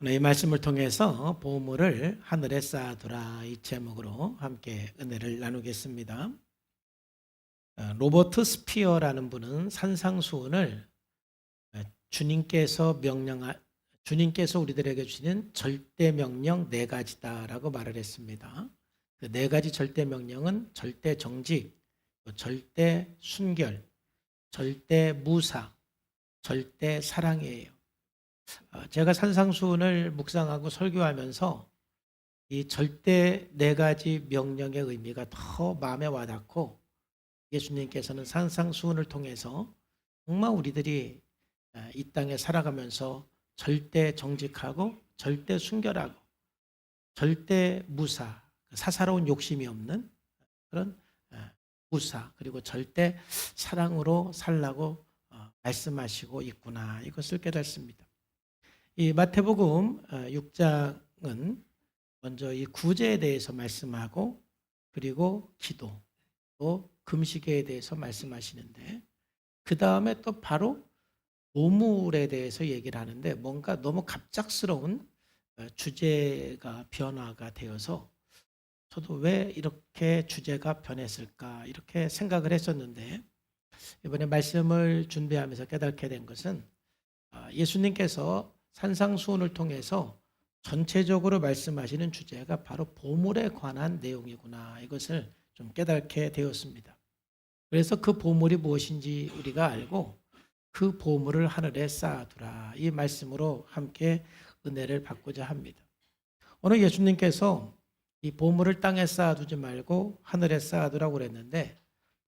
오늘 이 말씀을 통해서 보물을 하늘에 쌓아두라 이 제목으로 함께 은혜를 나누겠습니다. 로버트 스피어라는 분은 산상수훈을 주님께서 주님께서 우리들에게 주시는 절대 명령 네 가지다라고 말을 했습니다. 그 네 가지 절대 명령은 절대 정직, 절대 순결, 절대 무사, 절대 사랑이에요. 제가 산상수훈을 묵상하고 설교하면서 이 절대 네 가지 명령의 의미가 더 마음에 와닿고, 예수님께서는 산상수훈을 통해서 정말 우리들이 이 땅에 살아가면서 절대 정직하고 절대 순결하고 절대 무사, 사사로운 욕심이 없는 그런 무사, 그리고 절대 사랑으로 살라고 말씀하시고 있구나, 이것을 깨닫습니다. 이 마태복음 6장은 먼저 이 구제에 대해서 말씀하고, 그리고 기도, 또 금식에 대해서 말씀하시는데, 그 다음에 또 바로 보물에 대해서 얘기를 하는데, 뭔가 너무 갑작스러운 주제가 변화가 되어서 저도 왜 이렇게 주제가 변했을까 이렇게 생각을 했었는데, 이번에 말씀을 준비하면서 깨닫게 된 것은 예수님께서 산상수훈을 통해서 전체적으로 말씀하시는 주제가 바로 보물에 관한 내용이구나, 이것을 좀 깨닫게 되었습니다. 그래서 그 보물이 무엇인지 우리가 알고 그 보물을 하늘에 쌓아두라, 이 말씀으로 함께 은혜를 받고자 합니다. 오늘 예수님께서 이 보물을 땅에 쌓아두지 말고 하늘에 쌓아두라고 그랬는데,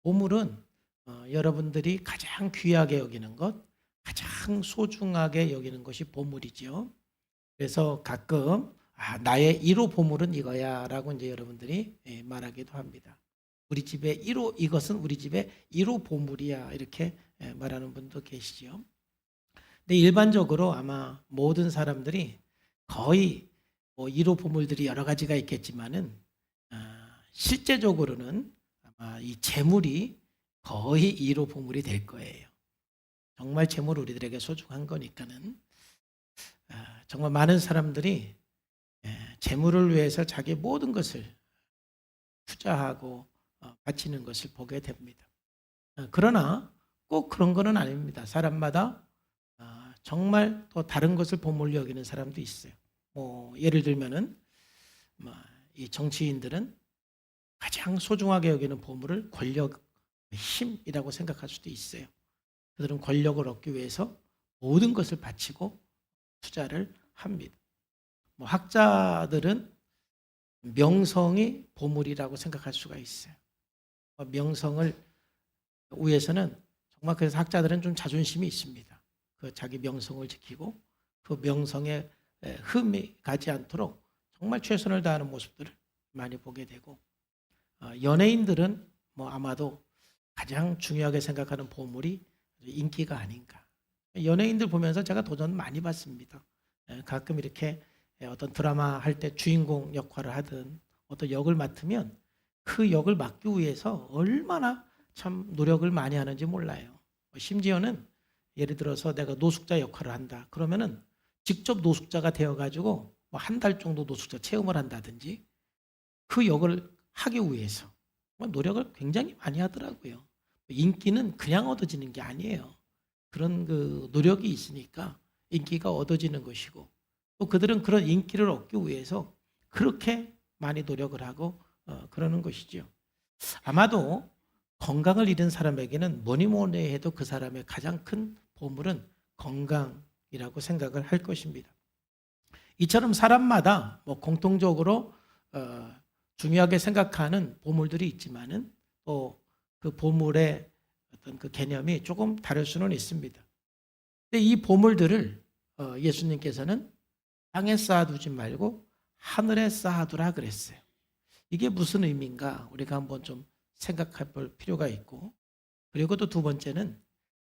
보물은 여러분들이 가장 귀하게 여기는 것, 가장 소중하게 여기는 것이 보물이죠. 그래서 가끔 나의 1호 보물은 이거야 라고 이제 여러분들이 말하기도 합니다. 우리 집에 1호, 이것은 우리 집에 1호 보물이야, 이렇게 말하는 분도 계시죠. 근데 일반적으로 아마 모든 사람들이 거의 1호 보물들이 여러 가지가 있겠지만은 실제적으로는 아마 이 재물이 거의 1호 보물이 될 거예요. 정말 재물이 우리들에게 소중한 거니까는 정말 많은 사람들이 재물을 위해서 자기 모든 것을 투자하고 바치는 것을 보게 됩니다. 그러나 꼭 그런 거는 아닙니다. 사람마다 정말 또 다른 것을 보물로 여기는 사람도 있어요. 예를 들면은 이 정치인들은 가장 소중하게 여기는 보물을 권력, 힘이라고 생각할 수도 있어요. 그들은 권력을 얻기 위해서 모든 것을 바치고 투자를 합니다. 학자들은 명성이 보물이라고 생각할 수가 있어요. 명성을 위해서는 정말, 그래서 학자들은 좀 자존심이 있습니다. 그 자기 명성을 지키고 그 명성에 흠이 가지 않도록 정말 최선을 다하는 모습들을 많이 보게 되고, 연예인들은 아마도 가장 중요하게 생각하는 보물이 인기가 아닌가. 연예인들 보면서 제가 도전 많이 받습니다. 가끔 이렇게 어떤 드라마 할 때 주인공 역할을 하든 어떤 역을 맡으면 그 역을 맡기 위해서 얼마나 참 노력을 많이 하는지 몰라요. 심지어는 예를 들어서 내가 노숙자 역할을 한다 그러면은 직접 노숙자가 되어가지고 한 달 정도 노숙자 체험을 한다든지 그 역을 하기 위해서 노력을 굉장히 많이 하더라고요. 인기는 그냥 얻어지는 게 아니에요. 그런 그 노력이 있으니까 인기가 얻어지는 것이고, 또 그들은 그런 인기를 얻기 위해서 그렇게 많이 노력을 하고 그러는 것이죠. 아마도 건강을 잃은 사람에게는 뭐니 해도 그 사람의 가장 큰 보물은 건강이라고 생각을 할 것입니다. 이처럼 사람마다 공통적으로 중요하게 생각하는 보물들이 있지만은 또 그 보물의 어떤 그 개념이 조금 다를 수는 있습니다. 근데 이 보물들을 예수님께서는 땅에 쌓아두지 말고 하늘에 쌓아두라 그랬어요. 이게 무슨 의미인가 우리가 한번 좀 생각해 볼 필요가 있고, 그리고 또 두 번째는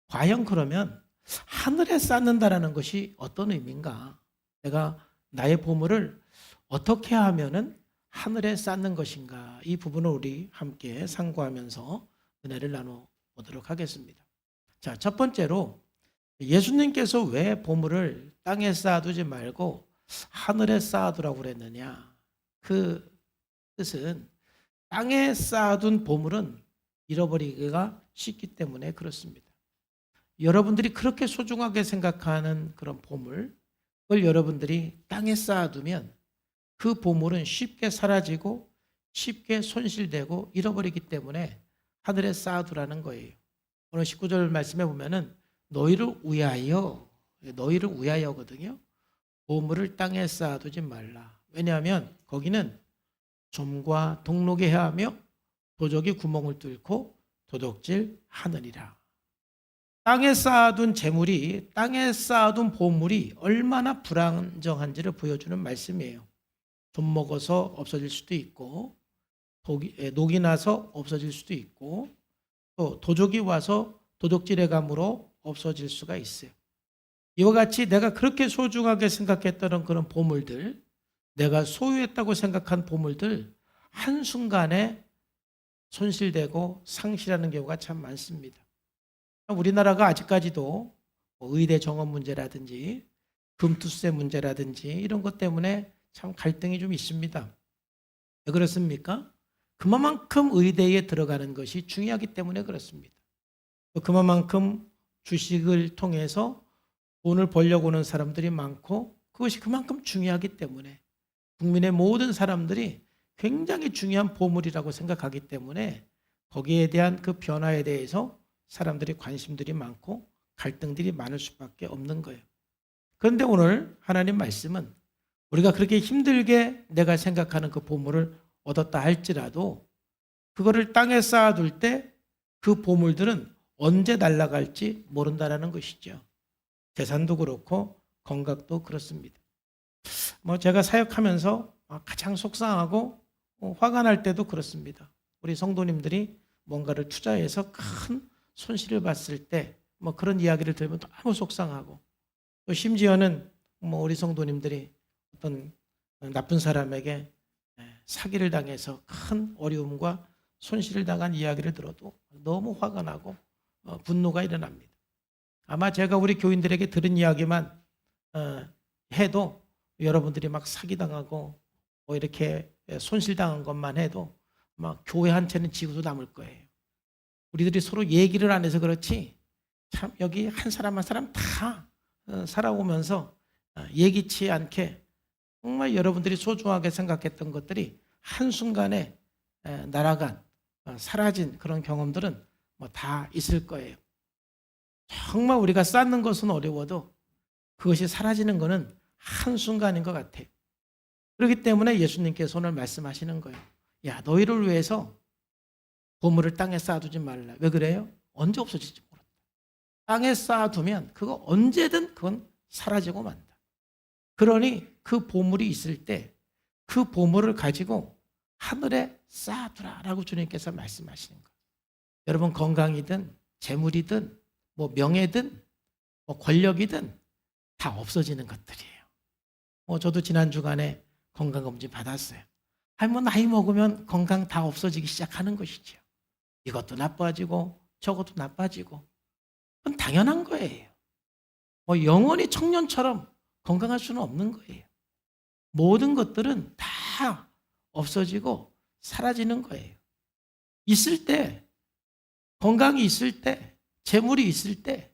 과연 그러면 하늘에 쌓는다라는 것이 어떤 의미인가? 내가 나의 보물을 어떻게 하면은 하늘에 쌓는 것인가? 이 부분을 우리 함께 상고하면서 은혜를 나눠보도록 하겠습니다. 자, 첫 번째로 예수님께서 왜 보물을 땅에 쌓아두지 말고 하늘에 쌓아두라고 그랬느냐? 그 뜻은 땅에 쌓아둔 보물은 잃어버리기가 쉽기 때문에 그렇습니다. 여러분들이 그렇게 소중하게 생각하는 그런 보물, 그걸 여러분들이 땅에 쌓아두면 그 보물은 쉽게 사라지고 쉽게 손실되고 잃어버리기 때문에 하늘에 쌓아두라는 거예요. 오늘 19절 말씀에 보면은 너희를 위하여거든요. 보물을 땅에 쌓아두지 말라. 왜냐하면 거기는 좀과 동록이 해하며 도적이 구멍을 뚫고 도둑질 하느니라. 땅에 쌓아둔 재물이, 땅에 쌓아둔 보물이 얼마나 불안정한지를 보여주는 말씀이에요. 좀 먹어서 없어질 수도 있고, 녹이 나서 없어질 수도 있고, 또 도적이 와서 도둑질해 감으로 없어질 수가 있어요. 이와 같이 내가 그렇게 소중하게 생각했던 그런 보물들, 내가 소유했다고 생각한 보물들 한순간에 손실되고 상실하는 경우가 참 많습니다. 우리나라가 아직까지도 의대 정원 문제라든지 금투세 문제라든지 이런 것 때문에 참 갈등이 좀 있습니다. 왜 그렇습니까? 그만큼 의대에 들어가는 것이 중요하기 때문에 그렇습니다. 그만큼 주식을 통해서 돈을 벌려고 하는 사람들이 많고 그것이 그만큼 중요하기 때문에 국민의 모든 사람들이 굉장히 중요한 보물이라고 생각하기 때문에 거기에 대한 그 변화에 대해서 사람들이 관심들이 많고 갈등들이 많을 수밖에 없는 거예요. 그런데 오늘 하나님 말씀은 우리가 그렇게 힘들게 내가 생각하는 그 보물을 얻었다 할지라도 그거를 땅에 쌓아둘 때 그 보물들은 언제 날아갈지 모른다라는 것이죠. 재산도 그렇고 건강도 그렇습니다. 제가 사역하면서 가장 속상하고 화가 날 때도 그렇습니다. 우리 성도님들이 뭔가를 투자해서 큰 손실을 봤을 때 그런 이야기를 들으면 너무 속상하고 또 심지어는 우리 성도님들이 어떤 나쁜 사람에게 사기를 당해서 큰 어려움과 손실을 당한 이야기를 들어도 너무 화가 나고 분노가 일어납니다. 아마 제가 우리 교인들에게 들은 이야기만 해도 여러분들이 막 사기당하고 이렇게 손실당한 것만 해도 막 교회 한 채는 지고도 남을 거예요. 우리들이 서로 얘기를 안 해서 그렇지 참 여기 한 사람 한 사람 다 살아오면서 예기치 않게 정말 여러분들이 소중하게 생각했던 것들이 한순간에 날아간 사라진 그런 경험들은 다 있을 거예요. 정말 우리가 쌓는 것은 어려워도 그것이 사라지는 것은 한순간인 것 같아요. 그렇기 때문에 예수님께서 오늘 말씀하시는 거예요. 야, 너희를 위해서 보물을 땅에 쌓아두지 말라. 왜 그래요? 언제 없어질지 모른다. 땅에 쌓아두면 그거 언제든 그건 사라지고 만다. 그러니 그 보물이 있을 때 그 보물을 가지고 하늘에 쌓아두라라고 주님께서 말씀하시는 거예요. 여러분 건강이든 재물이든 명예든 권력이든 다 없어지는 것들이에요. 저도 지난 주간에 건강검진 받았어요. 나이 먹으면 건강 다 없어지기 시작하는 것이죠. 이것도 나빠지고 저것도 나빠지고 그건 당연한 거예요. 영원히 청년처럼 건강할 수는 없는 거예요. 모든 것들은 다 없어지고 사라지는 거예요. 있을 때, 건강이 있을 때, 재물이 있을 때,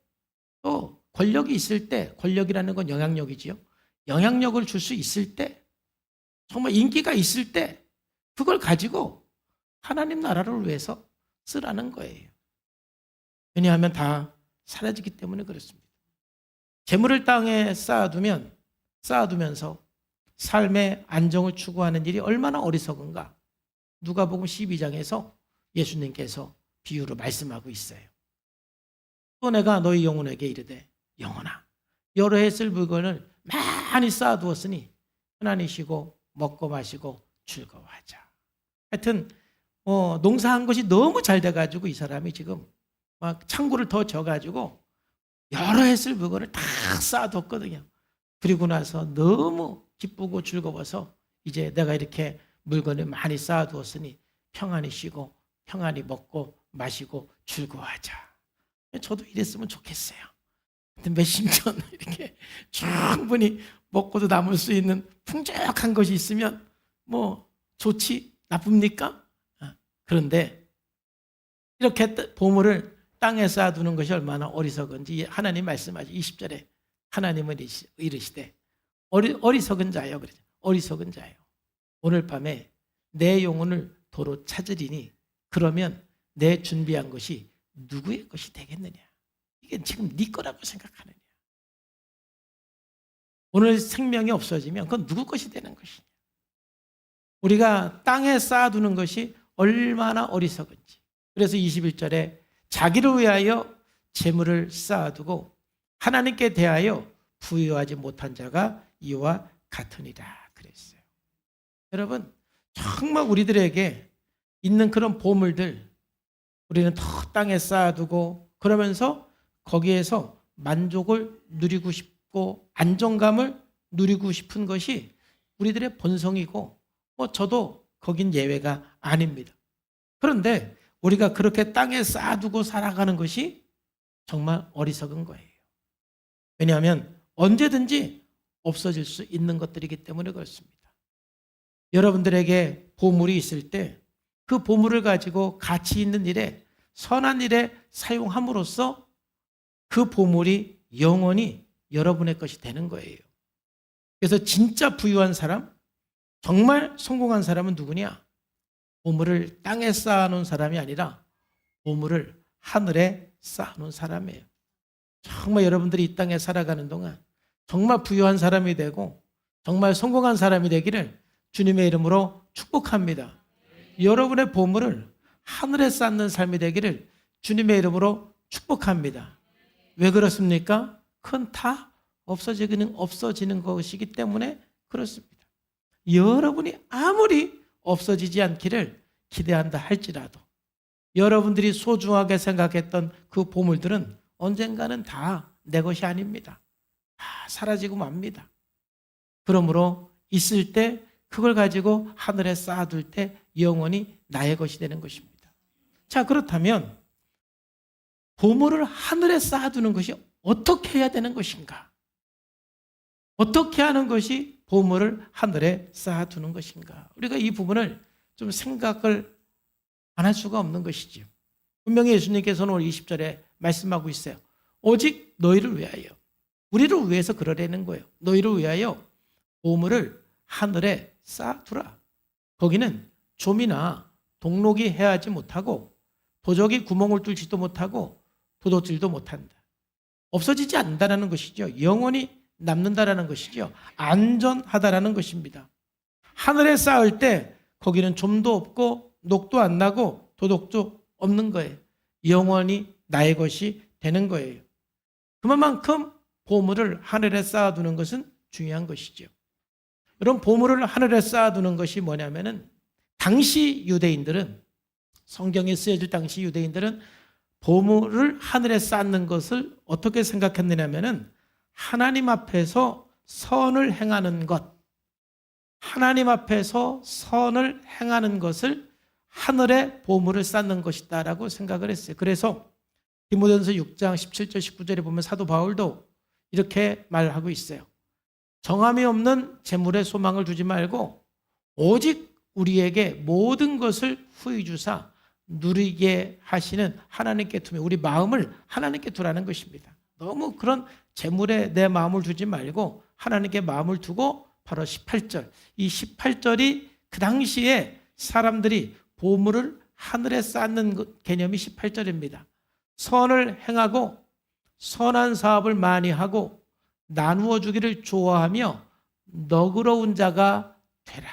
또 권력이 있을 때, 권력이라는 건 영향력이지요. 영향력을 줄 수 있을 때, 정말 인기가 있을 때, 그걸 가지고 하나님 나라를 위해서 쓰라는 거예요. 왜냐하면 다 사라지기 때문에 그렇습니다. 재물을 땅에 쌓아두면서 삶의 안정을 추구하는 일이 얼마나 어리석은가. 누가복음 12장에서 예수님께서 비유로 말씀하고 있어요. 또 내가 너희 영혼에게 이르되 영혼아 여러 해 쓸 물건을 많이 쌓아두었으니 편안히 쉬고 먹고 마시고 즐거워하자. 하여튼 농사한 것이 너무 잘 돼가지고 이 사람이 지금 막 창고를 더 져가지고 여러 해 쓸 물건을 다 쌓아뒀거든요. 그리고 나서 너무 기쁘고 즐거워서 이제 내가 이렇게 물건을 많이 쌓아두었으니 평안히 쉬고 평안히 먹고 마시고 즐거워하자. 저도 이랬으면 좋겠어요. 몇십 년 이렇게 충분히 먹고도 남을 수 있는 풍족한 것이 있으면 뭐 좋지 나쁩니까? 그런데 이렇게 보물을 땅에 쌓아두는 것이 얼마나 어리석은지 하나님 말씀하죠. 20절에 하나님은 이르시되 어리석은 자요. 그러죠. 어리석은 자요. 오늘 밤에 내 영혼을 도로 찾으리니 그러면 내 준비한 것이 누구의 것이 되겠느냐. 이게 지금 네 거라고 생각하느냐. 오늘 생명이 없어지면 그건 누구 것이 되는 것이냐. 우리가 땅에 쌓아두는 것이 얼마나 어리석은지. 그래서 21절에 자기를 위하여 재물을 쌓아두고 하나님께 대하여 부유하지 못한 자가 이와 같으니라 그랬어요. 여러분 정말 우리들에게 있는 그런 보물들 우리는 더 땅에 쌓아두고 그러면서 거기에서 만족을 누리고 싶고 안정감을 누리고 싶은 것이 우리들의 본성이고 저도 거긴 예외가 아닙니다. 그런데 우리가 그렇게 땅에 쌓아두고 살아가는 것이 정말 어리석은 거예요. 왜냐하면 언제든지 없어질 수 있는 것들이기 때문에 그렇습니다. 여러분들에게 보물이 있을 때 그 보물을 가지고 가치 있는 일에 선한 일에 사용함으로써 그 보물이 영원히 여러분의 것이 되는 거예요. 그래서 진짜 부유한 사람, 정말 성공한 사람은 누구냐? 보물을 땅에 쌓아놓은 사람이 아니라 보물을 하늘에 쌓아놓은 사람이에요. 정말 여러분들이 이 땅에 살아가는 동안 정말 부유한 사람이 되고 정말 성공한 사람이 되기를 주님의 이름으로 축복합니다. 여러분의 보물을 하늘에 쌓는 삶이 되기를 주님의 이름으로 축복합니다. 왜 그렇습니까? 그건 다 없어지는 것이기 때문에 그렇습니다. 여러분이 아무리 없어지지 않기를 기대한다 할지라도 여러분들이 소중하게 생각했던 그 보물들은 언젠가는 다 내 것이 아닙니다. 다 사라지고 맙니다. 그러므로 있을 때 그걸 가지고 하늘에 쌓아둘 때 영원히 나의 것이 되는 것입니다. 자, 그렇다면 보물을 하늘에 쌓아두는 것이 어떻게 해야 되는 것인가? 어떻게 하는 것이 보물을 하늘에 쌓아두는 것인가? 우리가 이 부분을 좀 생각을 안 할 수가 없는 것이죠. 분명히 예수님께서는 오늘 20절에 말씀하고 있어요. 오직 너희를 위하여, 우리를 위해서 그러라는 거예요. 너희를 위하여 보물을 하늘에 쌓아두라. 거기는 좀이나 동록이 해하지 못하고 도적이 구멍을 뚫지도 못하고 도둑질도 못한다. 없어지지 않는다는 것이죠. 영원히 남는다라는 것이죠. 안전하다라는 것입니다. 하늘에 쌓을 때 거기는 좀도 없고 녹도 안 나고 도둑도 없는 거예요. 영원히 나의 것이 되는 거예요. 그만큼 보물을 하늘에 쌓아두는 것은 중요한 것이죠. 이런 보물을 하늘에 쌓아두는 것이 뭐냐면은 당시 유대인들은 성경에 쓰여질 당시 유대인들은 보물을 하늘에 쌓는 것을 어떻게 생각했느냐면은 하나님 앞에서 선을 행하는 것, 하나님 앞에서 선을 행하는 것을 하늘에 보물을 쌓는 것이다라고 생각을 했어요. 그래서 디모데전서 6장 17절 19절에 보면 사도 바울도 이렇게 말하고 있어요. 정함이 없는 재물에 소망을 두지 말고 오직 우리에게 모든 것을 후히 주사 누리게 하시는 하나님께 두며 우리 마음을 하나님께 두라는 것입니다. 너무 그런 재물에 내 마음을 두지 말고 하나님께 마음을 두고 바로 18절. 이 18절이 그 당시에 사람들이 보물을 하늘에 쌓는 개념이 18절입니다. 선을 행하고 선한 사업을 많이 하고 나누어 주기를 좋아하며 너그러운 자가 되라.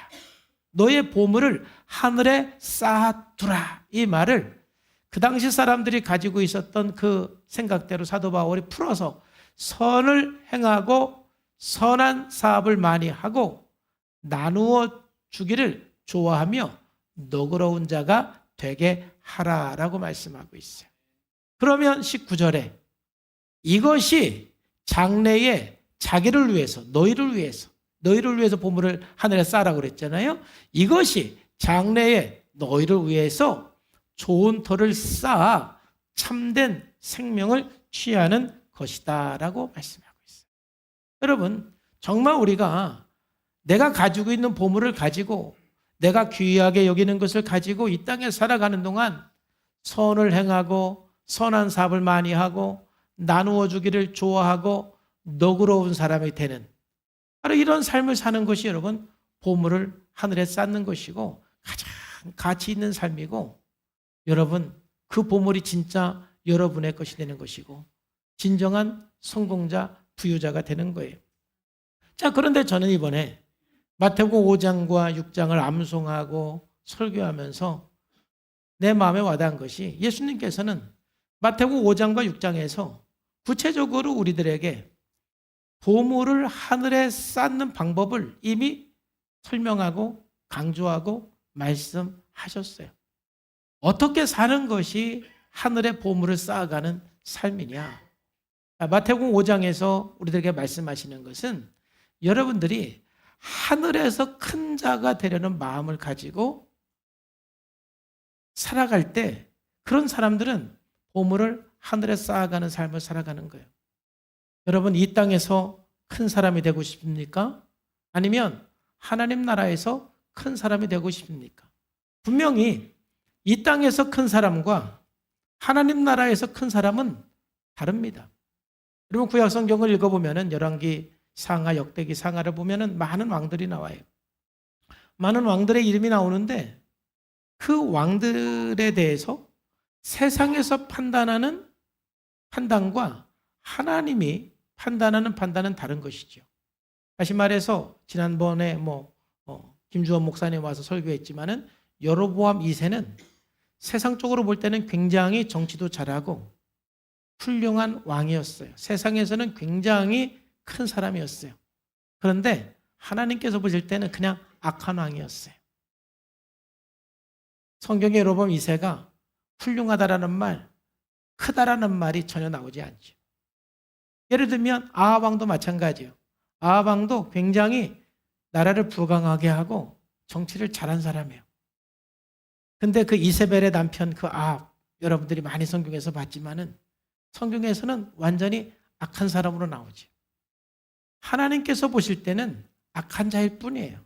너의 보물을 하늘에 쌓아두라. 이 말을 그 당시 사람들이 가지고 있었던 그 생각대로 사도 바울이 풀어서 선을 행하고 선한 사업을 많이 하고 나누어 주기를 좋아하며 너그러운 자가 되게 하라라고 말씀하고 있어요. 그러면 19절에 이것이 장래에 자기를 위해서 너희를 위해서 보물을 하늘에 쌓으라고 그랬잖아요. 이것이 장래에 너희를 위해서 좋은 터를 쌓아 참된 생명을 취하는 것이다 라고 말씀하고 있어요. 여러분, 정말 우리가 내가 가지고 있는 보물을 가지고 내가 귀하게 여기는 것을 가지고 이 땅에 살아가는 동안 선을 행하고 선한 사업을 많이 하고 나누어 주기를 좋아하고 너그러운 사람이 되는 바로 이런 삶을 사는 것이 여러분 보물을 하늘에 쌓는 것이고 가장 가치 있는 삶이고 여러분 그 보물이 진짜 여러분의 것이 되는 것이고 진정한 성공자, 부유자가 되는 거예요. 자, 그런데 저는 이번에 마태복음 5장과 6장을 암송하고 설교하면서 내 마음에 와닿은 것이 예수님께서는 마태복음 5장과 6장에서 구체적으로 우리들에게 보물을 하늘에 쌓는 방법을 이미 설명하고 강조하고 말씀하셨어요. 어떻게 사는 것이 하늘의 보물을 쌓아가는 삶이냐? 마태복음 5장에서 우리들에게 말씀하시는 것은 여러분들이 하늘에서 큰 자가 되려는 마음을 가지고 살아갈 때 그런 사람들은 보물을 하늘에 쌓아가는 삶을 살아가는 거예요. 여러분 이 땅에서 큰 사람이 되고 싶습니까? 아니면 하나님 나라에서 큰 사람이 되고 싶습니까? 분명히 이 땅에서 큰 사람과 하나님 나라에서 큰 사람은 다릅니다. 여러분 구약 성경을 읽어보면 열왕기 상하, 역대기 상하를 보면 많은 왕들이 나와요. 많은 왕들의 이름이 나오는데 그 왕들에 대해서 세상에서 판단하는 판단과 하나님이 판단하는 판단은 다른 것이죠. 다시 말해서 지난번에 김주원 목사님 와서 설교했지만은 여로보암 2세는 세상적으로 볼 때는 굉장히 정치도 잘하고 훌륭한 왕이었어요. 세상에서는 굉장히 큰 사람이었어요. 그런데 하나님께서 보실 때는 그냥 악한 왕이었어요. 성경에 여로보암 2세가 훌륭하다라는 말, 크다라는 말이 전혀 나오지 않죠. 예를 들면 아합 왕도 마찬가지예요. 아합 왕도 굉장히 나라를 부강하게 하고 정치를 잘한 사람이에요. 근데 그 이세벨의 남편 그 아합, 여러분들이 많이 성경에서 봤지만은 성경에서는 완전히 악한 사람으로 나오죠. 하나님께서 보실 때는 악한 자일 뿐이에요.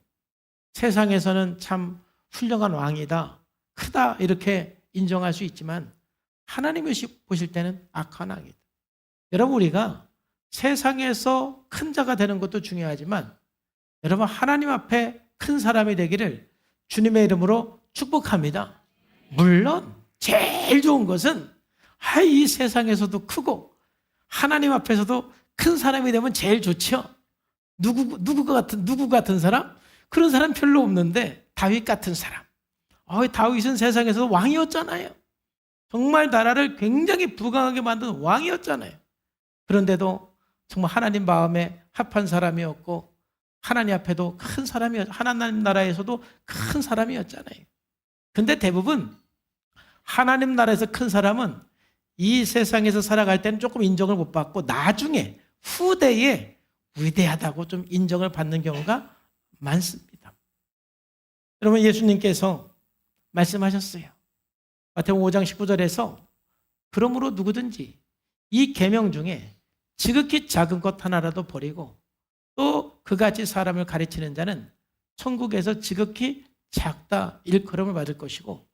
세상에서는 참 훌륭한 왕이다, 크다 이렇게 인정할 수 있지만 하나님이 보실 때는 악한 왕이다. 여러분 우리가 세상에서 큰 자가 되는 것도 중요하지만 여러분 하나님 앞에 큰 사람이 되기를 주님의 이름으로 축복합니다. 물론 제일 좋은 것은 이 세상에서도 크고 하나님 앞에서도 큰 사람이 되면 제일 좋죠. 누구 같은 사람? 그런 사람 별로 없는데 다윗 같은 사람. 다윗은 세상에서 왕이었잖아요. 정말 나라를 굉장히 부강하게 만든 왕이었잖아요. 그런데도 정말 하나님 마음에 합한 사람이었고 하나님 앞에도 큰 사람이었고 하나님 나라에서도 큰 사람이었잖아요. 근데 대부분 하나님 나라에서 큰 사람은 이 세상에서 살아갈 때는 조금 인정을 못 받고 나중에 후대에 위대하다고 좀 인정을 받는 경우가 많습니다. 여러분 예수님께서 말씀하셨어요. 마태복음 5장 19절에서 그러므로 누구든지 이 계명 중에 지극히 작은 것 하나라도 버리고 또 그같이 사람을 가르치는 자는 천국에서 지극히 작다 일컬음을 받을 것이고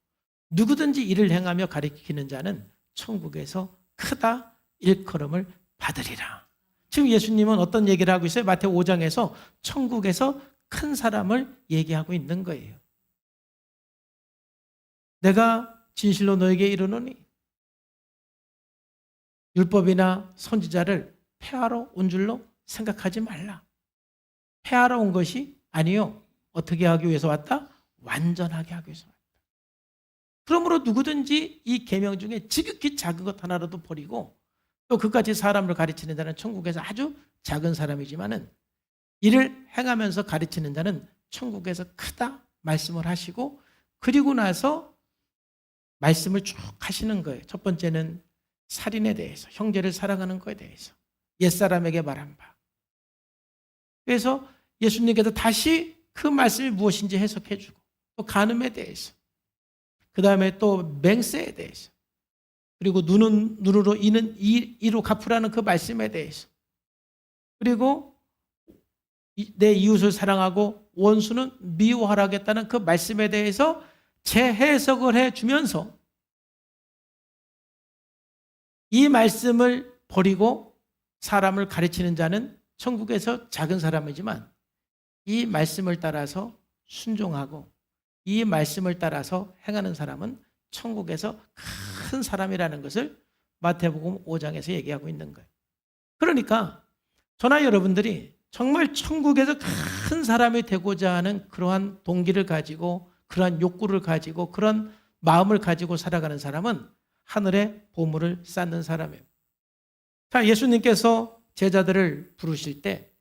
누구든지 이를 행하며 가르치는 자는 천국에서 크다 일컬음을 받으리라. 지금 예수님은 어떤 얘기를 하고 있어요? 마태복음 5장에서 천국에서 큰 사람을 얘기하고 있는 거예요. 내가 진실로 너에게 이르노니 율법이나 선지자를 폐하러 온 줄로 생각하지 말라. 폐하러 온 것이 아니요. 어떻게 하기 위해서 왔다? 완전하게 하기 위해서 왔다. 그러므로 누구든지 이 계명 중에 지극히 작은 것 하나라도 버리고 또 그까지 사람을 가르치는 자는 천국에서 아주 작은 사람이지만은 이를 행하면서 가르치는 자는 천국에서 크다 말씀을 하시고 그리고 나서 말씀을 쭉 하시는 거예요. 첫 번째는 살인에 대해서, 형제를 사랑하는 것에 대해서, 옛사람에게 말한 바. 그래서 예수님께서 다시 그 말씀이 무엇인지 해석해 주고 또 간음에 대해서, 그 다음에 또 맹세에 대해서, 그리고 눈은 눈으로 이는 이로 갚으라는 그 말씀에 대해서, 그리고 내 이웃을 사랑하고 원수는 미워하라겠다는 그 말씀에 대해서 재해석을 해주면서 이 말씀을 버리고 사람을 가르치는 자는 천국에서 작은 사람이지만 이 말씀을 따라서 순종하고 이 말씀을 따라서 행하는 사람은 천국에서 큰 사람이라는 것을 마태복음 5장에서 얘기하고 있는 거예요. 그러니까 저나 여러분들이 정말 천국에서 큰 사람이 되고자 하는 그러한 동기를 가지고 그러한 욕구를 가지고 그런 마음을 가지고 살아가는 사람은 하늘의 보물을 쌓는 사람이에요. 자, 예수님께서 제자들을 부르실 때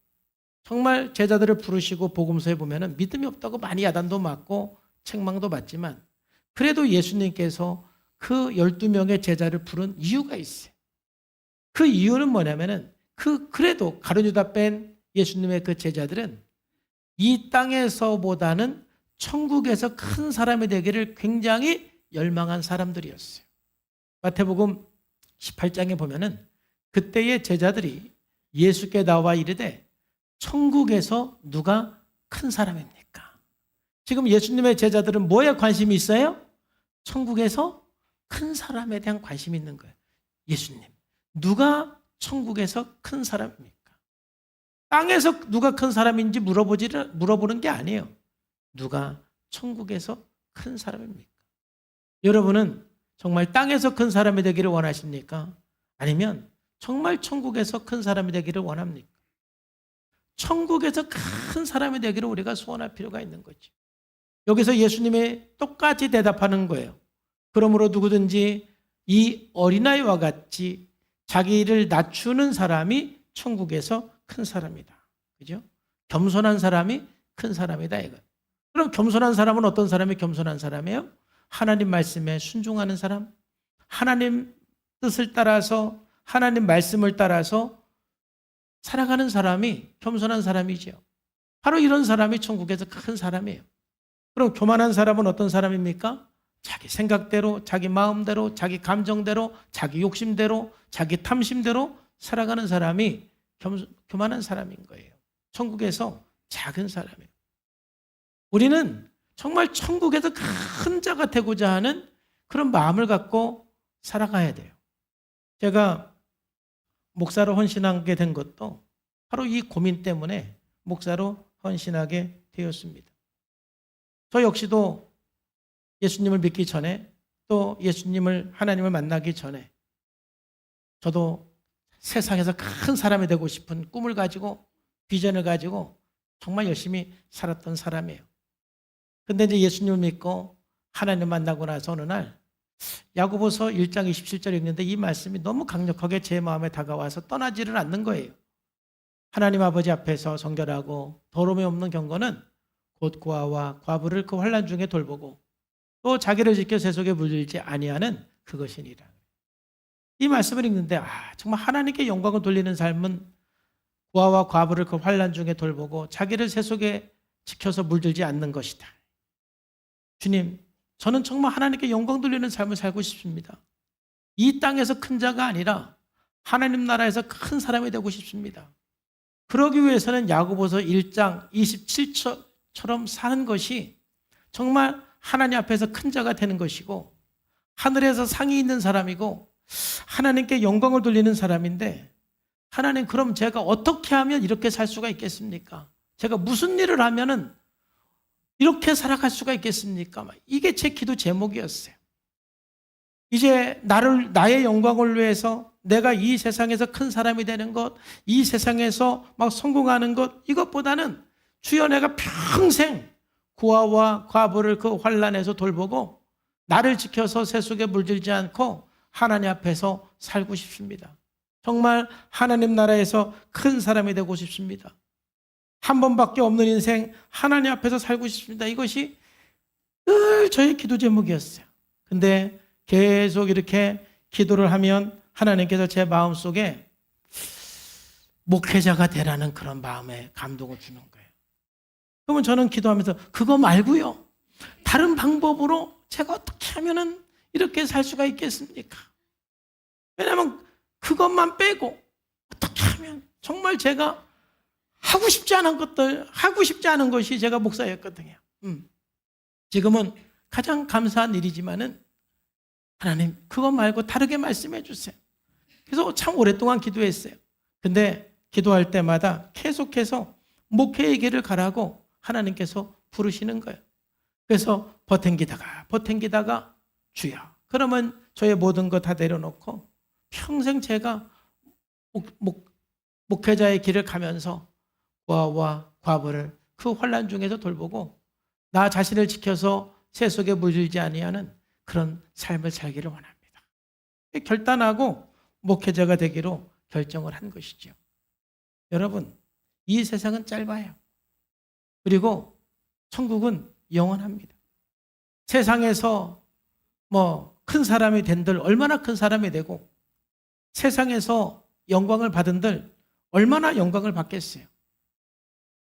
정말 제자들을 부르시고 복음서에 보면은 믿음이 없다고 많이 야단도 맞고 책망도 받지만 그래도 예수님께서 그 12명의 제자를 부른 이유가 있어요. 그 이유는 뭐냐면은 그래도 가룟유다 뺀 예수님의 그 제자들은 이 땅에서보다는 천국에서 큰 사람이 되기를 굉장히 열망한 사람들이었어요. 마태복음 18장에 보면은 그때의 제자들이 예수께 나와 이르되 천국에서 누가 큰 사람입니까? 지금 예수님의 제자들은 뭐에 관심이 있어요? 천국에서 큰 사람에 대한 관심이 있는 거예요. 예수님, 누가 천국에서 큰 사람입니까? 땅에서 누가 큰 사람인지 물어보는 게 아니에요. 누가 천국에서 큰 사람입니까? 여러분은 정말 땅에서 큰 사람이 되기를 원하십니까? 아니면 정말 천국에서 큰 사람이 되기를 원합니까? 천국에서 큰 사람이 되기를 우리가 소원할 필요가 있는 거죠. 여기서 예수님이 똑같이 대답하는 거예요. 그러므로 누구든지 이 어린아이와 같이 자기를 낮추는 사람이 천국에서 큰 사람이다. 그죠? 겸손한 사람이 큰 사람이다. 이거. 그럼 겸손한 사람은 어떤 사람이 겸손한 사람이에요? 하나님 말씀에 순종하는 사람, 하나님 뜻을 따라서 하나님 말씀을 따라서 살아가는 사람이 겸손한 사람이죠. 바로 이런 사람이 천국에서 큰 사람이에요. 그럼 교만한 사람은 어떤 사람입니까? 자기 생각대로, 자기 마음대로, 자기 감정대로, 자기 욕심대로, 자기 탐심대로 살아가는 사람이 교만한 사람인 거예요. 천국에서 작은 사람이에요. 우리는 정말 천국에서 큰 자가 되고자 하는 그런 마음을 갖고 살아가야 돼요. 제가 목사로 헌신하게 된 것도 바로 이 고민 때문에 목사로 헌신하게 되었습니다. 저 역시도 예수님을 믿기 전에 또 하나님을 만나기 전에 저도 세상에서 큰 사람이 되고 싶은 꿈을 가지고 비전을 가지고 정말 열심히 살았던 사람이에요. 근데 이제 예수님을 믿고 하나님 만나고 나서 어느 날 야고보서 1장 27절 읽는데 이 말씀이 너무 강력하게 제 마음에 다가와서 떠나지를 않는 거예요. 하나님 아버지 앞에서 정결하고 더러움이 없는 경건은 곧 고아와 과부를 그 환난 중에 돌보고 또 자기를 지켜 세속에 물들지 아니하는 그것이니라. 이 말씀을 읽는데 정말 하나님께 영광을 돌리는 삶은 고아와 과부를 그 환난 중에 돌보고 자기를 세속에 지켜서 물들지 않는 것이다. 주님, 저는 정말 하나님께 영광 돌리는 삶을 살고 싶습니다. 이 땅에서 큰 자가 아니라 하나님 나라에서 큰 사람이 되고 싶습니다. 그러기 위해서는 야고보서 1장 27절처럼 사는 것이 정말 하나님 앞에서 큰 자가 되는 것이고 하늘에서 상이 있는 사람이고 하나님께 영광을 돌리는 사람인데 하나님, 그럼 제가 어떻게 하면 이렇게 살 수가 있겠습니까? 제가 무슨 일을 하면은 이렇게 살아갈 수가 있겠습니까? 이게 제 기도 제목이었어요. 이제 나의 영광을 위해서 내가 이 세상에서 큰 사람이 되는 것, 이 세상에서 막 성공하는 것, 이것보다는 주여 내가 평생 고아와 과부를 그 환난에서 돌보고 나를 지켜서 세속에 물들지 않고 하나님 앞에서 살고 싶습니다. 정말 하나님 나라에서 큰 사람이 되고 싶습니다. 한 번밖에 없는 인생 하나님 앞에서 살고 싶습니다. 이것이 늘 저의 기도 제목이었어요. 근데 계속 이렇게 기도를 하면 하나님께서 제 마음속에 목회자가 되라는 그런 마음에 감동을 주는 거예요. 그러면 저는 기도하면서 그거 말고요, 다른 방법으로 제가 어떻게 하면은 이렇게 살 수가 있겠습니까? 왜냐하면 그것만 빼고 어떻게 하면 정말 제가 하고 싶지 않은 것이 제가 목사였거든요. 지금은 가장 감사한 일이지만은 하나님 그것 말고 다르게 말씀해 주세요. 그래서 참 오랫동안 기도했어요. 근데 기도할 때마다 계속해서 목회의 길을 가라고 하나님께서 부르시는 거예요. 그래서 버팅기다가 주여. 그러면 저의 모든 거 다 내려놓고 평생 제가 목회자의 길을 가면서 고아와 과부를 그 환난 중에서 돌보고 나 자신을 지켜서 새 속에 물들지 아니하는 그런 삶을 살기를 원합니다. 결단하고 목회자가 되기로 결정을 한 것이죠. 여러분, 이 세상은 짧아요. 그리고 천국은 영원합니다. 세상에서 큰 사람이 된들 얼마나 큰 사람이 되고 세상에서 영광을 받은들 얼마나 영광을 받겠어요.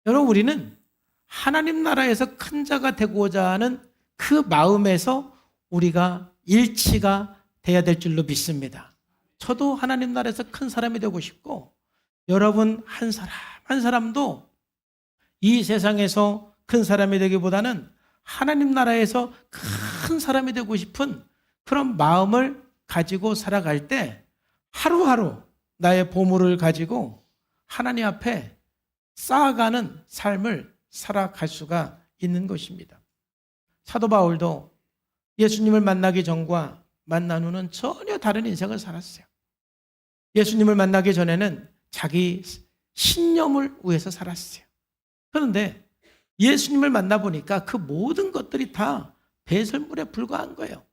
여러분, 우리는 하나님 나라에서 큰 자가 되고자 하는 그 마음에서 우리가 일치가 돼야 될 줄로 믿습니다. 저도 하나님 나라에서 큰 사람이 되고 싶고 여러분 한 사람 한 사람도 이 세상에서 큰 사람이 되기보다는 하나님 나라에서 큰 사람이 되고 싶은 그런 마음을 가지고 살아갈 때 하루하루 나의 보물을 가지고 하나님 앞에 쌓아가는 삶을 살아갈 수가 있는 것입니다. 사도 바울도 예수님을 만나기 전과 만난 후는 전혀 다른 인생을 살았어요. 예수님을 만나기 전에는 자기 신념을 위해서 살았어요. 그런데 예수님을 만나보니까 그 모든 것들이 다 배설물에 불과한 거예요.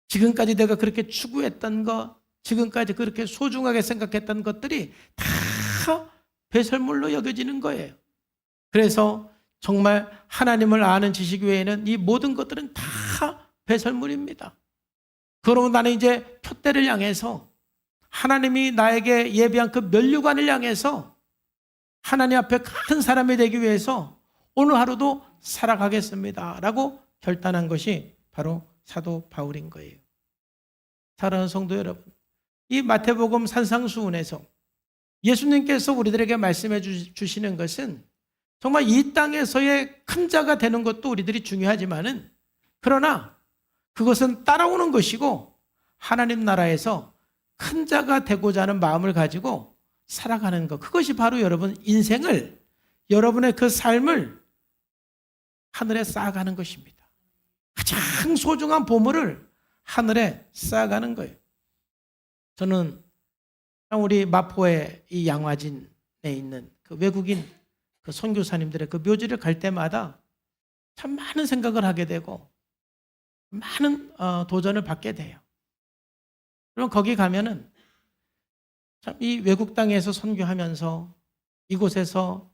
지금까지 내가 그렇게 추구했던 것, 지금까지 그렇게 소중하게 생각했던 것들이 다 배설물로 여겨지는 거예요. 그래서 정말 하나님을 아는 지식 외에는 이 모든 것들은 다 배설물입니다. 그러면 나는 이제 표대를 향해서 하나님이 나에게 예비한 그 면류관을 향해서 하나님 앞에 큰 사람이 되기 위해서 오늘 하루도 살아가겠습니다 라고 결단한 것이 바로 사도 바울인 거예요. 사랑하는 성도 여러분, 이 마태복음 산상수훈에서 예수님께서 우리들에게 말씀해 주시는 것은 정말 이 땅에서의 큰 자가 되는 것도 우리들이 중요하지만은 그러나 그것은 따라오는 것이고 하나님 나라에서 큰 자가 되고자 하는 마음을 가지고 살아가는 것, 그것이 바로 여러분 인생을, 여러분의 그 삶을 하늘에 쌓아가는 것입니다. 가장 소중한 보물을 하늘에 쌓아가는 거예요. 저는 우리 마포의 이 양화진에 있는 그 외국인 그 선교사님들의 그 묘지를 갈 때마다 참 많은 생각을 하게 되고 많은 도전을 받게 돼요. 그럼 거기 가면은 참 이 외국 땅에서 선교하면서 이곳에서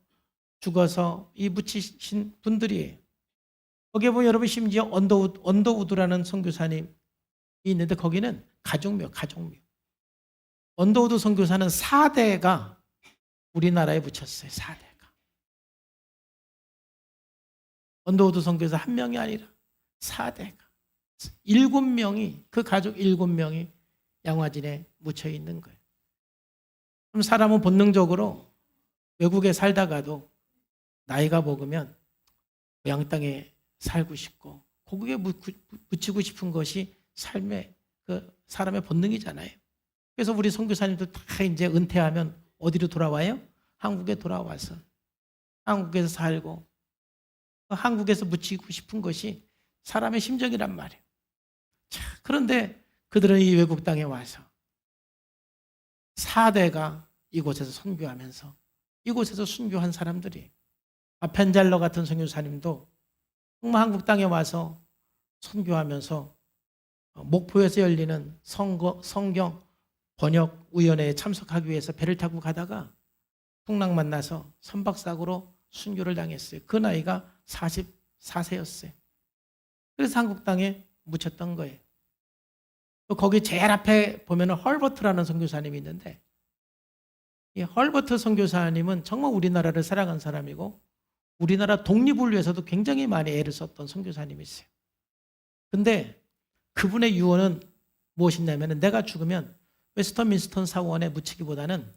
죽어서 이 묻히신 분들이에요. 거기에 보면 여러분 심지어 언더우드라는 선교사님이 있는데 거기는 가족묘. 언더우드 선교사는 4대가 우리나라에 묻혔어요. 4대가. 언더우드 선교사 한 명이 아니라 4대가. 7명이, 그 가족 7명이 양화진에 묻혀 있는 거예요. 그럼 사람은 본능적으로 외국에 살다가도 나이가 먹으면 고향 땅에 살고 싶고 고국에 묻히고 싶은 것이 삶의 그 사람의 본능이잖아요. 그래서 우리 선교사님들 다 이제 은퇴하면 어디로 돌아와요? 한국에 돌아와서 한국에서 살고 한국에서 묻히고 싶은 것이 사람의 심정이란 말이에요. 자, 그런데 그들은 이 외국 땅에 와서 4대가 이곳에서 선교하면서 이곳에서 순교한 사람들이 벤잘러 같은 선교사님도 정말 한국 땅에 와서 선교하면서 목포에서 열리는 성경 번역위원회에 참석하기 위해서 배를 타고 가다가 풍랑 만나서 선박사고로 순교를 당했어요. 그 나이가 44세였어요. 그래서 한국 땅에 묻혔던 거예요. 거기 제일 앞에 보면 헐버트라는 선교사님이 있는데 이 헐버트 선교사님은 정말 우리나라를 사랑한 사람이고 우리나라 독립을 위해서도 굉장히 많이 애를 썼던 선교사님이세요. 근데 그분의 유언은 무엇이냐면 내가 죽으면 웨스터민스터 사원에 묻히기보다는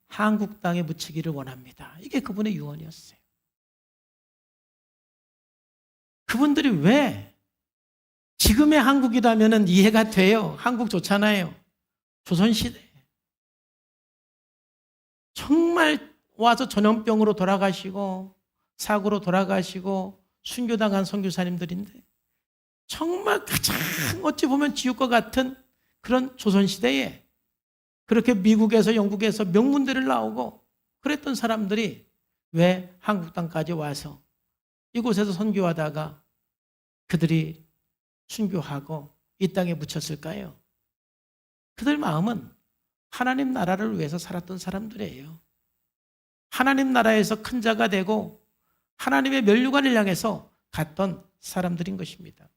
한국 땅에 묻히기를 원합니다. 이게 그분의 유언이었어요. 그분들이 왜 지금의 한국이라면 이해가 돼요. 한국 좋잖아요. 조선시대 정말 와서 전염병으로 돌아가시고 사고로 돌아가시고 순교당한 선교사님들인데 정말 가장 어찌 보면 지옥과 같은 그런 조선시대에 그렇게 미국에서 영국에서 명문대를 나오고 그랬던 사람들이 왜 한국 땅까지 와서 이곳에서 선교하다가 그들이 순교하고 이 땅에 묻혔을까요? 그들 마음은 하나님 나라를 위해서 살았던 사람들이에요. 하나님 나라에서 큰 자가 되고 하나님의 면류관을 향해서 갔던 사람들인 것입니다.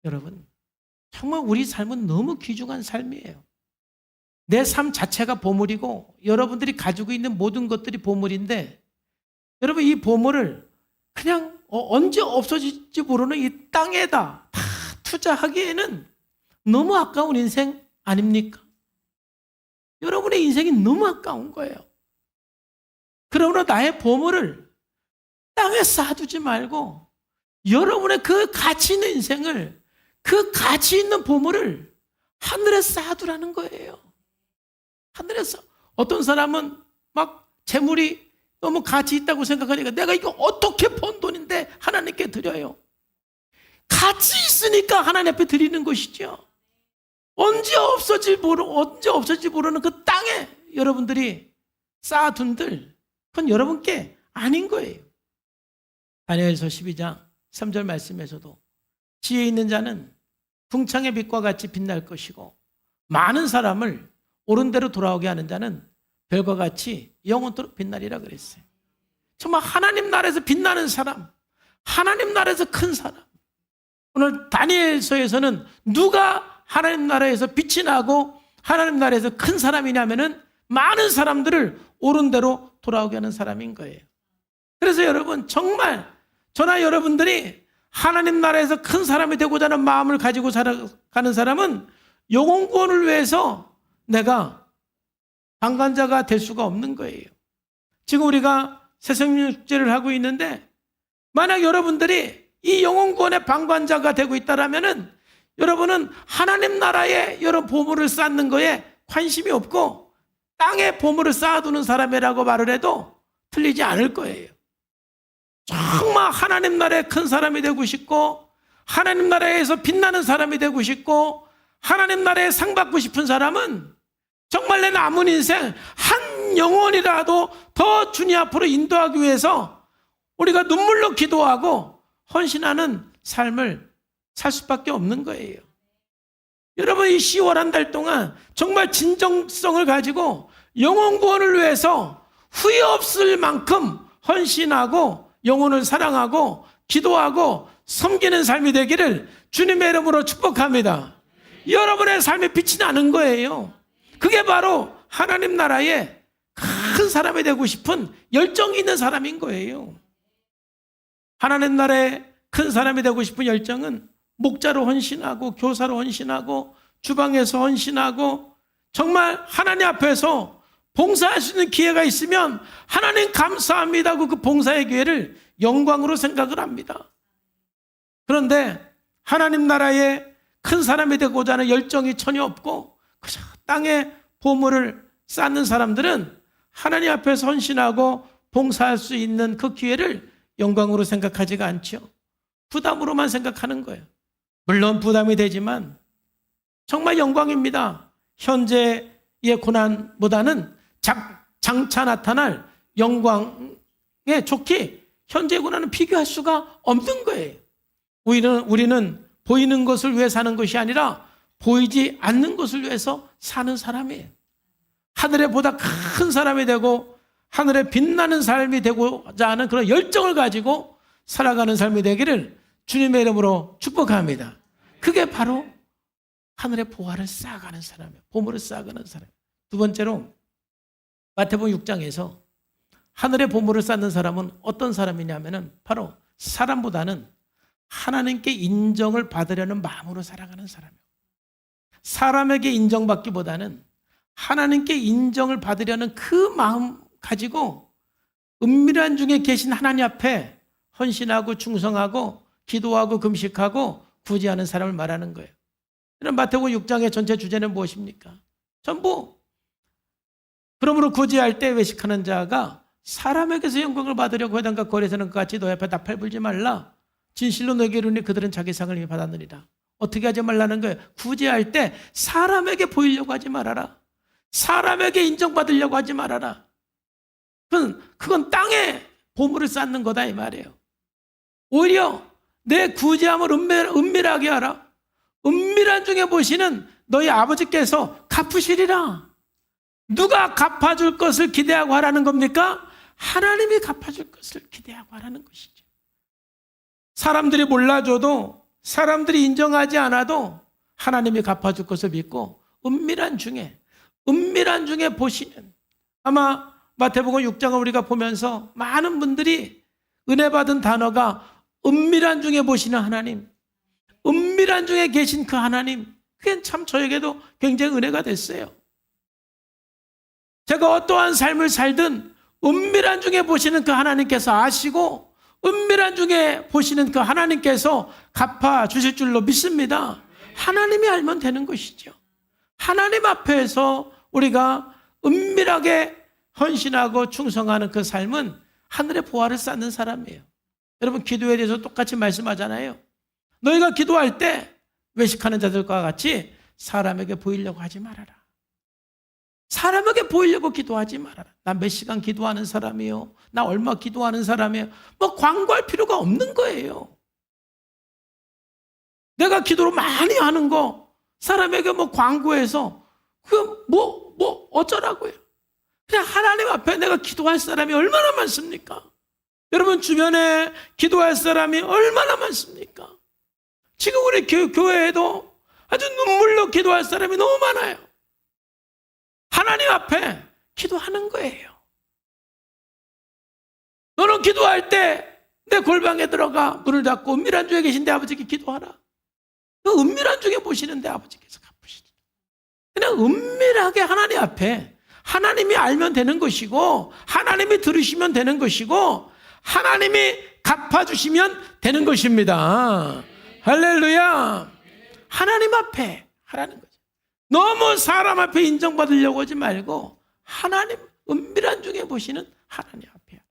여러분, 정말 우리 삶은 너무 귀중한 삶이에요. 내 삶 자체가 보물이고 여러분들이 가지고 있는 모든 것들이 보물인데 여러분 이 보물을 그냥 언제 없어질지 모르는 이 땅에다 다 투자하기에는 너무 아까운 인생 아닙니까? 여러분의 인생이 너무 아까운 거예요. 그러므로 나의 보물을 땅에 쌓아두지 말고 여러분의 그 가치 있는 인생을 그 가치 있는 보물을 하늘에 쌓아두라는 거예요. 하늘에서 어떤 사람은 막 재물이 너무 가치 있다고 생각하니까 내가 이거 어떻게 번 돈인데 하나님께 드려요. 가치 있으니까 하나님 앞에 드리는 것이죠. 언제 없어질지 모르는 그 땅에 여러분들이 쌓아둔들 그건 여러분께 아닌 거예요. 다니엘서 12장 3절 말씀에서도 지혜 있는 자는 궁창의 빛과 같이 빛날 것이고 많은 사람을 옳은 대로 돌아오게 하는 자는 별과 같이 영원토록 빛나리라 그랬어요. 정말 하나님 나라에서 빛나는 사람, 하나님 나라에서 큰 사람. 오늘 다니엘서에서는 누가 하나님 나라에서 빛이 나고 하나님 나라에서 큰 사람이냐면은 많은 사람들을 옳은 대로 돌아오게 하는 사람인 거예요. 그래서 여러분 정말 저나 여러분들이 하나님 나라에서 큰 사람이 되고자 하는 마음을 가지고 살아가는 사람은 영혼 구원을 위해서 내가 방관자가 될 수가 없는 거예요. 지금 우리가 새생명 축제를 하고 있는데 만약 여러분들이 이 영혼 구원의 방관자가 되고 있다라면은 여러분은 하나님 나라에 여러 보물을 쌓는 거에 관심이 없고 땅에 보물을 쌓아두는 사람이라고 말을 해도 틀리지 않을 거예요. 정말 하나님 나라의 큰 사람이 되고 싶고 하나님 나라에서 빛나는 사람이 되고 싶고 하나님 나라에 상 받고 싶은 사람은 정말 내 남은 인생 한 영혼이라도 더 주님 앞으로 인도하기 위해서 우리가 눈물로 기도하고 헌신하는 삶을 살 수밖에 없는 거예요. 여러분 이 10월 한 달 동안 정말 진정성을 가지고 영혼 구원을 위해서 후회 없을 만큼 헌신하고 영혼을 사랑하고 기도하고 섬기는 삶이 되기를 주님의 이름으로 축복합니다. 여러분의 삶에 빛이 나는 거예요. 그게 바로 하나님 나라의 큰 사람이 되고 싶은 열정이 있는 사람인 거예요. 하나님 나라의 큰 사람이 되고 싶은 열정은 목자로 헌신하고 교사로 헌신하고 주방에서 헌신하고 정말 하나님 앞에서 봉사할 수 있는 기회가 있으면 하나님 감사합니다 하고 그 봉사의 기회를 영광으로 생각을 합니다. 그런데 하나님 나라의 큰 사람이 되고자 하는 열정이 전혀 없고 그저 땅에 보물을 쌓는 사람들은 하나님 앞에서 헌신하고 봉사할 수 있는 그 기회를 영광으로 생각하지가 않죠. 부담으로만 생각하는 거예요. 물론 부담이 되지만 정말 영광입니다. 현재의 고난보다는 장차 나타날 영광에 좋게 현재의 고난은 비교할 수가 없는 거예요. 우리는 보이는 것을 위해 사는 것이 아니라 보이지 않는 것을 위해서 사는 사람이에요. 하늘에 보다 큰 사람이 되고 하늘에 빛나는 삶이 되고자 하는 그런 열정을 가지고 살아가는 삶이 되기를 주님의 이름으로 축복합니다. 그게 바로 하늘의 보화를 쌓아가는 사람이에요. 보물을 쌓아가는 사람. 두 번째로 마태복음 6장에서 하늘의 보물을 쌓는 사람은 어떤 사람이냐면은 바로 사람보다는 하나님께 인정을 받으려는 마음으로 살아가는 사람이에요. 사람에게 인정받기보다는 하나님께 인정을 받으려는 그 마음 가지고 은밀한 중에 계신 하나님 앞에 헌신하고 충성하고 기도하고 금식하고 구제하는 사람을 말하는 거예요. 이런 마태복음 6장의 전체 주제는 무엇입니까? 전부 그러므로 구제할 때 외식하는 자가 사람에게서 영광을 받으려고 회당과 거리에서는 같이 너희 앞에 나팔 불지 말라. 진실로 너에게 이르노니 그들은 자기 상을 이미 받았느니라. 어떻게 하지 말라는 거예요? 구제할 때 사람에게 보이려고 하지 말아라. 사람에게 인정받으려고 하지 말아라. 그건 땅에 보물을 쌓는 거다 이 말이에요. 오히려 내 구제함을 은밀하게 하라. 은밀한 중에 보시는 너희 아버지께서 갚으시리라. 누가 갚아줄 것을 기대하고 하라는 겁니까? 하나님이 갚아줄 것을 기대하고 하라는 것이죠. 사람들이 몰라줘도 사람들이 인정하지 않아도 하나님이 갚아줄 것을 믿고 은밀한 중에 보시는, 아마 마태복음 6장을 우리가 보면서 많은 분들이 은혜 받은 단어가 은밀한 중에 보시는 하나님, 은밀한 중에 계신 그 하나님, 그게 참 저에게도 굉장히 은혜가 됐어요. 제가 어떠한 삶을 살든 은밀한 중에 보시는 그 하나님께서 아시고 은밀한 중에 보시는 그 하나님께서 갚아주실 줄로 믿습니다. 하나님이 알면 되는 것이죠. 하나님 앞에서 우리가 은밀하게 헌신하고 충성하는 그 삶은 하늘의 보화를 쌓는 사람이에요. 여러분, 기도에 대해서 똑같이 말씀하잖아요. 너희가 기도할 때 외식하는 자들과 같이 사람에게 보이려고 하지 말아라. 사람에게 보이려고 기도하지 말아라. 나 몇 시간 기도하는 사람이에요. 나 얼마 기도하는 사람이에요. 뭐 광고할 필요가 없는 거예요. 내가 기도를 많이 하는 거 사람에게 뭐 광고해서 뭐 어쩌라고요. 그냥 하나님 앞에 내가 기도할 사람이 얼마나 많습니까? 여러분 주변에 기도할 사람이 얼마나 많습니까? 지금 우리 교회에도 아주 눈물로 기도할 사람이 너무 많아요. 하나님 앞에 기도하는 거예요. 너는 기도할 때 내 골방에 들어가 문을 닫고 은밀한 중에 계신 내 아버지께 기도하라. 그 은밀한 중에 보시는 내 아버지께서 갚으시리라. 그냥 은밀하게 하나님 앞에 하나님이 알면 되는 것이고 하나님이 들으시면 되는 것이고 하나님이 갚아주시면 되는 것입니다. 할렐루야. 하나님 앞에 하라는 거죠. 너무 사람 앞에 인정받으려고 하지 말고 하나님 은밀한 중에 보시는 하나님 앞에.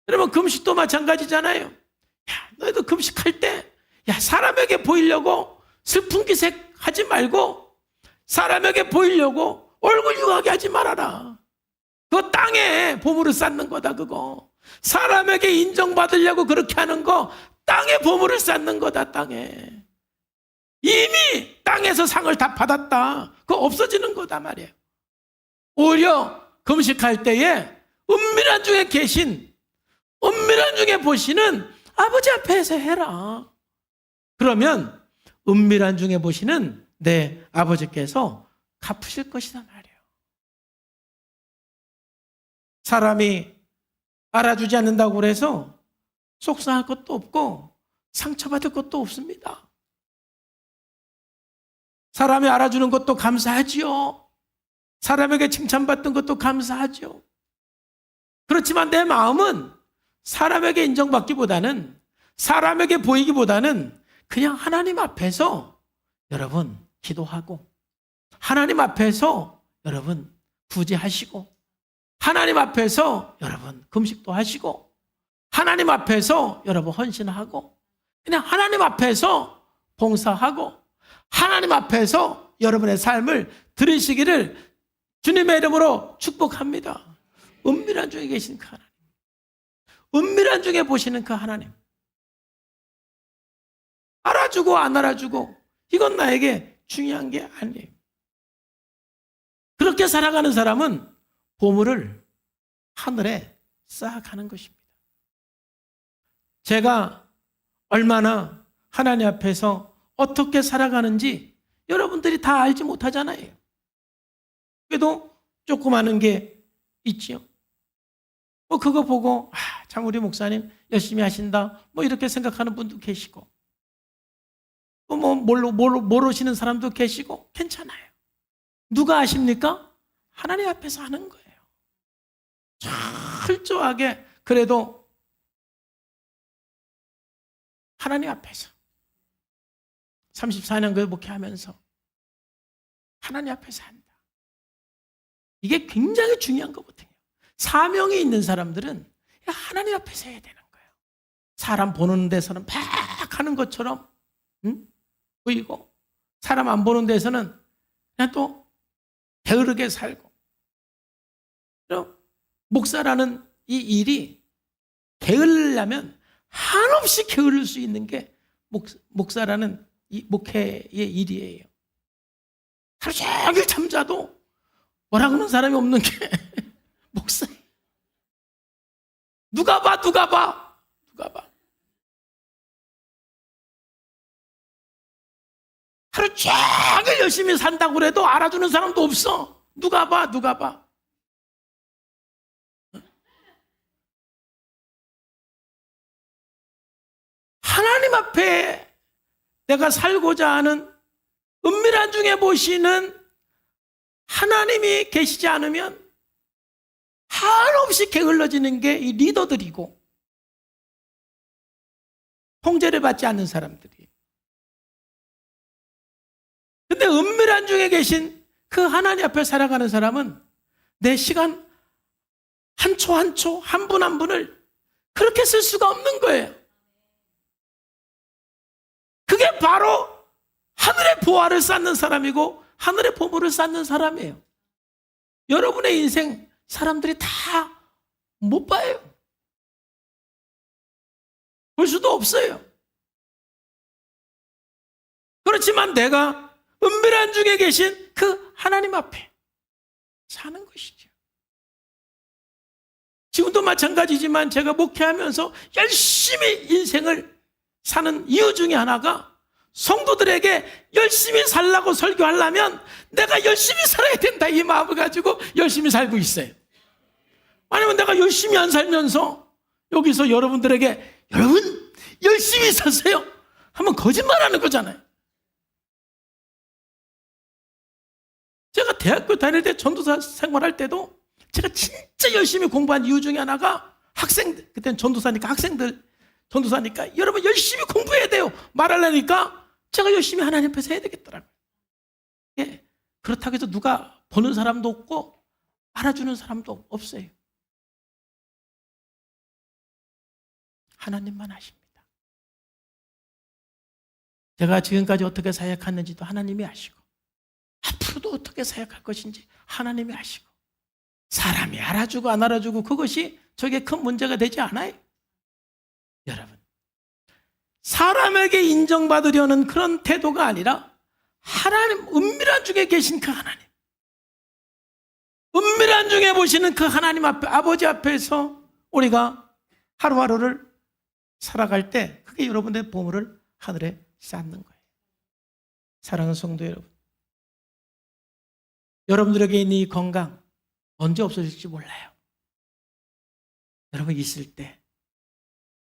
여러분 금식도 마찬가지잖아요. 야, 너희도 금식할 때 사람에게 보이려고 슬픈 기색 하지 말고 사람에게 보이려고 얼굴 유하게 하지 말아라. 그거 땅에 보물을 쌓는 거다. 그거 사람에게 인정받으려고 그렇게 하는 거 땅에 보물을 쌓는 거다. 땅에 이미 땅에서 상을 다 받았다. 그거 없어지는 거다 말이에요. 오히려 금식할 때에 은밀한 중에 계신, 은밀한 중에 보시는 아버지 앞에서 해라. 그러면 은밀한 중에 보시는 내 아버지께서 갚으실 것이다 말이에요. 사람이 알아주지 않는다고 그래서 속상할 것도 없고 상처받을 것도 없습니다. 사람이 알아주는 것도 감사하지요. 사람에게 칭찬받던 것도 감사하죠. 그렇지만 내 마음은 사람에게 인정받기보다는 사람에게 보이기보다는 그냥 하나님 앞에서 여러분 기도하고 하나님 앞에서 여러분 구제하시고 하나님 앞에서 여러분 금식도 하시고 하나님 앞에서 여러분 헌신하고 그냥 하나님 앞에서 봉사하고 하나님 앞에서 여러분의 삶을 들으시기를 주님의 이름으로 축복합니다. 은밀한 중에 계신 그 하나님, 은밀한 중에 보시는 그 하나님, 알아주고 안 알아주고 이건 나에게 중요한 게 아니에요. 그렇게 살아가는 사람은 보물을 하늘에 쌓아가는 것입니다. 제가 얼마나 하나님 앞에서 어떻게 살아가는지 여러분들이 다 알지 못하잖아요. 그래도 조금 아는 게 있지요. 뭐 그거 보고 참 우리 목사님 열심히 하신다 뭐 이렇게 생각하는 분도 계시고 뭐 모르시는 사람도 계시고 괜찮아요. 누가 아십니까? 하나님 앞에서 하는 거예요. 철저하게 그래도 하나님 앞에서 34년 그 목회하면서 하나님 앞에서 한다. 이게 굉장히 중요한 거거든요. 사명이 있는 사람들은 하나님 앞에서 해야 되는 거예요. 사람 보는 데서는 막 하는 것처럼 보이고 사람 안 보는 데서는 그냥 또 게으르게 살고. 그럼 목사라는 이 일이 게으르려면 한없이 게으를 수 있는 게 목사라는 이 목회의 일이에요. 하루 종일 잠자도 뭐라고 하는 사람이 없는 게 목사예요. 누가 봐. 하루 종일 열심히 산다고 그래도 알아주는 사람도 없어. 누가 봐. 하나님 앞에 내가 살고자 하는 은밀한 중에 보시는 하나님이 계시지 않으면 한없이 게을러지는 게 이 리더들이고 통제를 받지 않는 사람들이. 근데 은밀한 중에 계신 그 하나님 앞에 살아가는 사람은 내 시간 한 초 한 초, 한 분 한 분을 그렇게 쓸 수가 없는 거예요. 그게 바로 하늘의 보화를 쌓는 사람이고 하늘의 보물을 쌓는 사람이에요. 여러분의 인생 사람들이 다 못 봐요. 볼 수도 없어요. 그렇지만 내가 은밀한 중에 계신 그 하나님 앞에 사는 것이죠. 지금도 마찬가지지만 제가 목회하면서 열심히 인생을 사는 이유 중에 하나가 성도들에게 열심히 살라고 설교하려면 내가 열심히 살아야 된다 이 마음을 가지고 열심히 살고 있어요. 아니면 내가 열심히 안 살면서 여기서 여러분들에게 여러분 열심히 사세요 하면 거짓말하는 거잖아요. 제가 대학교 다닐 때 전도사 생활할 때도 제가 진짜 열심히 공부한 이유 중에 하나가 학생들, 그때는 전도사니까 전도사니까 여러분 열심히 공부해야 돼요 말하려니까 제가 열심히 하나님 앞에서 해야 되겠더라고요. 예, 그렇다고 해서 누가 보는 사람도 없고 알아주는 사람도 없어요. 하나님만 아십니다. 제가 지금까지 어떻게 사역했는지도 하나님이 아시고 앞으로도 어떻게 사역할 것인지 하나님이 아시고 사람이 알아주고 안 알아주고 그것이 저게 큰 문제가 되지 않아요. 여러분, 사람에게 인정받으려는 그런 태도가 아니라 하나님, 은밀한 중에 계신 그 하나님, 은밀한 중에 보시는 그 하나님 앞에, 아버지 앞에서 우리가 하루하루를 살아갈 때 그게 여러분의 보물을 하늘에 쌓는 거예요. 사랑하는 성도 여러분, 여러분들에게 있는 이 건강 언제 없어질지 몰라요. 여러분 있을 때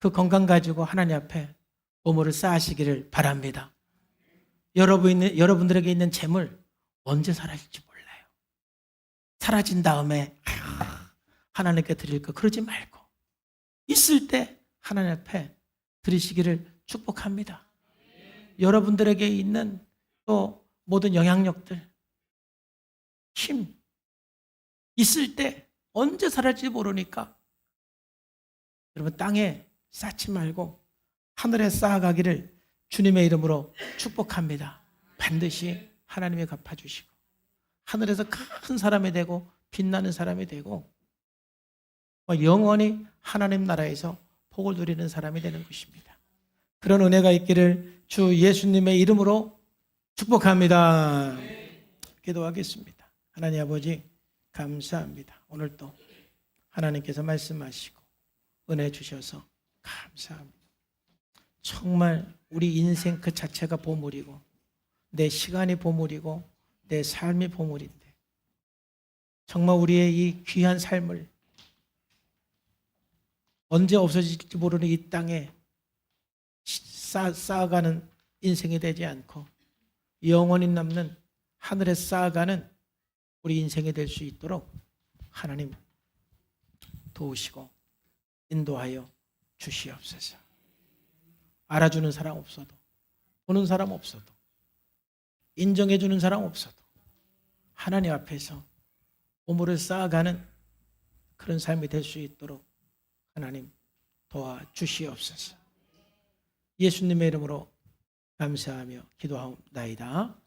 그 건강 가지고 하나님 앞에 보물을 쌓으시기를 바랍니다. 여러분들에게 있는 재물 언제 사라질지 몰라요. 사라진 다음에 하나님께 드릴 거 그러지 말고 있을 때 하나님 앞에 드리시기를 축복합니다. 여러분들에게 있는 또 모든 영향력들, 힘 있을 때 언제 사라질지 모르니까 여러분 땅에 쌓지 말고 하늘에 쌓아가기를 주님의 이름으로 축복합니다. 반드시 하나님이 갚아주시고 하늘에서 큰 사람이 되고 빛나는 사람이 되고 영원히 하나님 나라에서 복을 누리는 사람이 되는 것입니다. 그런 은혜가 있기를 주 예수님의 이름으로 축복합니다. 기도하겠습니다. 하나님 아버지 감사합니다. 오늘도 하나님께서 말씀하시고 은혜 주셔서 감사합니다. 정말 우리 인생 그 자체가 보물이고 내 시간이 보물이고 내 삶이 보물인데 정말 우리의 이 귀한 삶을 언제 없어질지 모르는 이 땅에 쌓아가는 인생이 되지 않고 영원히 남는 하늘에 쌓아가는 우리 인생이 될 수 있도록 하나님 도우시고 인도하여 주시옵소서. 알아주는 사람 없어도, 보는 사람 없어도, 인정해주는 사람 없어도 하나님 앞에서 보물을 쌓아가는 그런 삶이 될 수 있도록 하나님 도와주시옵소서. 예수님의 이름으로 감사하며 기도하옵나이다.